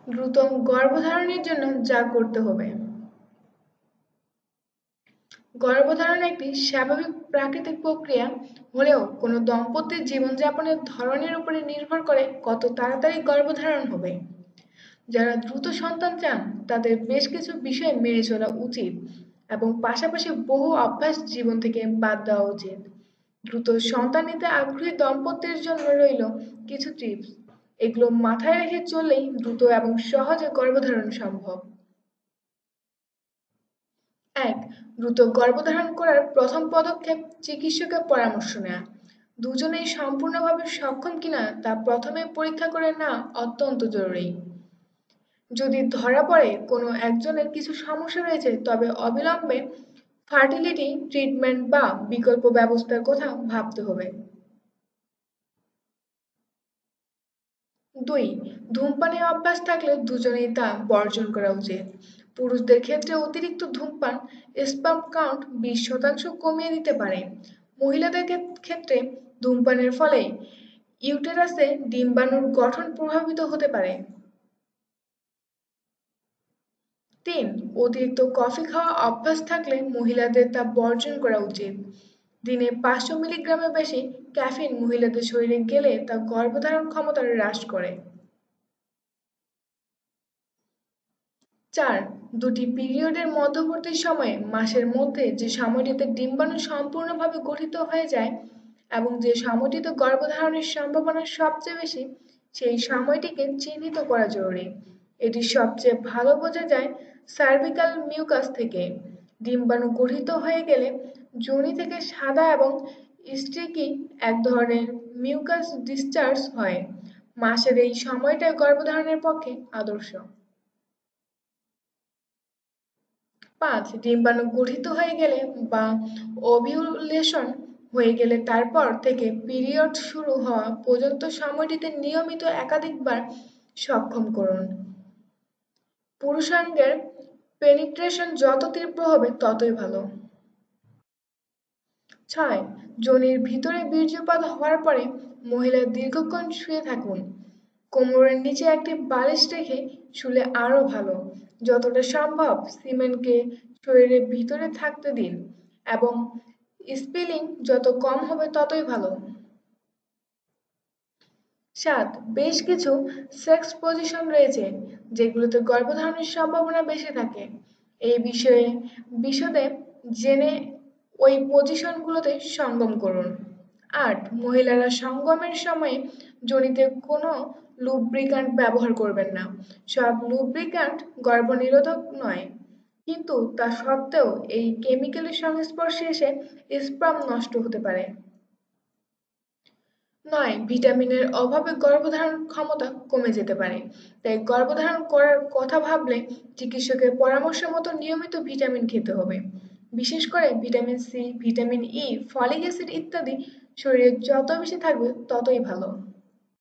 দ্রুত গর্ভধারণের জন্য যা করতে হবে। গর্ভধারণ একটি স্বাভাবিক প্রাকৃতিক প্রক্রিয়া হলেও কোনো দম্পতির জীবনযাপনের ধরনের উপরে নির্ভর করে কত তাড়াতাড়ি গর্ভধারণ হবে। যারা দ্রুত সন্তান চান তাদের বেশ কিছু বিষয় মেনে চলা উচিত এবং পাশাপাশি বহু অভ্যাস জীবন থেকে বাদ দেওয়া উচিত। দ্রুত সন্তান নিতে আগ্রহী দম্পতির জন্য রইল কিছু টিপস। এগুলো মাথায় রেখে চললেই দ্রুত এবং সহজে গর্ভধারণ সম্ভব। ১. দ্রুত গর্ভধারণ করার প্রথম পদক্ষেপ চিকিৎসকের পরামর্শ নেওয়া। দুজনেই সম্পূর্ণভাবে সক্ষম কিনা তা প্রথমে পরীক্ষা করে নেওয়া অত্যন্ত জরুরি। যদি ধরা পড়ে কোনো একজনের কিছু সমস্যা রয়েছে তবে অবিলম্বে ফার্টিলিটি ট্রিটমেন্ট বা বিকল্প ব্যবস্থার কথা ভাবতে হবে। ২. ধূমপানের অভ্যাস থাকলে দুজনেই তা বর্জন করা উচিত। পুরুষদের ক্ষেত্রে অতিরিক্ত ধূমপান স্পার্ম কাউন্ট 20% কমিয়ে দিতে পারে। মহিলাদের ক্ষেত্রে ধূমপানের ফলে ইউটেরাসে ডিম্বাণুর গঠন প্রভাবিত হতে পারে। ৩. অতিরিক্ত কফি খাওয়া অভ্যাস থাকলে মহিলাদের তা বর্জন করা উচিত। দিনে 500 মিলিগ্রামের বেশি ক্যাফিন মহিলাদের শরীরে গেলে তা গর্ভধারণ ক্ষমতা হ্রাস করে। ৪. দুটি পিরিয়ডের মধ্যবর্তী সময়ে মাসের মধ্যে যে সময়টিতে ডিম্বাণু সম্পূর্ণভাবে গঠিত হয়ে যায় এবং যে সময়টিতে গর্ভধারণের সম্ভাবনা সবচেয়ে বেশি সেই সময়টিকে চিহ্নিত করা জরুরি। এটি সবচেয়ে ভালো বোঝা যায় সার্ভিক্যাল মিউকাস থেকে। ডিম্বাণু গঠিত হয়ে গেলে যোনি থেকে সাদা এবং স্টিকি এক ধরনের মিউকাস ডিসচার্জ হয়। মাসের এই সময়টাই গর্ভধারণের পক্ষে আদর্শ। ৫. ডিম্বাণু গঠিত হয়ে গেলে বা ওভিউলেশন হয়ে গেলে তারপর থেকে পিরিয়ড শুরু হওয়া পর্যন্ত সময়টিতে নিয়মিত একাধিকবার সক্ষম করুন। পুরুষাঙ্গের পেনিট্রেশন যত তীব্র হবে ততই ভালো। ৬. যোনির ভিতরে বীর্যপাত হওয়ার পরে মহিলা দীর্ঘক্ষণ শুয়ে থাকুন। কোমরের নিচে একটি বালিশ রেখে শুলে আরও ভালো। যতটা সম্ভব সিমেন্টকে শরীরের ভিতরে থাকতে দিন এবং স্পিলিং যত কম হবে ততই ভালো। ৭. বেশ কিছু সেক্স পজিশন রয়েছে যেগুলোতে গর্ভধারণের সম্ভাবনা বেশি থাকে। এই বিষয়ে বিশদে জেনে ওই পজিশনগুলোতে সঙ্গম করুন। ৮. মহিলারা সঙ্গমের সময়ে যোনিতে কোনো লুব্রিক্যান্ট ব্যবহার করবেন না। সব লুব্রিক্যান্ট গর্ভনিরোধক নয়, কিন্তু তা সত্ত্বেও এই কেমিক্যালের সংস্পর্শে এসে স্পার্ম নষ্ট হতে পারে। ৯. ভিটামিনের অভাবে গর্ভধারণ ক্ষমতা কমে যেতে পারে। তাই গর্ভধারণ করার কথা ভাবলে চিকিৎসকের পরামর্শ মতো নিয়মিত ভিটামিন খেতে হবে। বিশেষ করে vitamin C, vitamin E, folic acid ইত্যাদি শরীরে যত বেশি থাকবে ততই ভালো।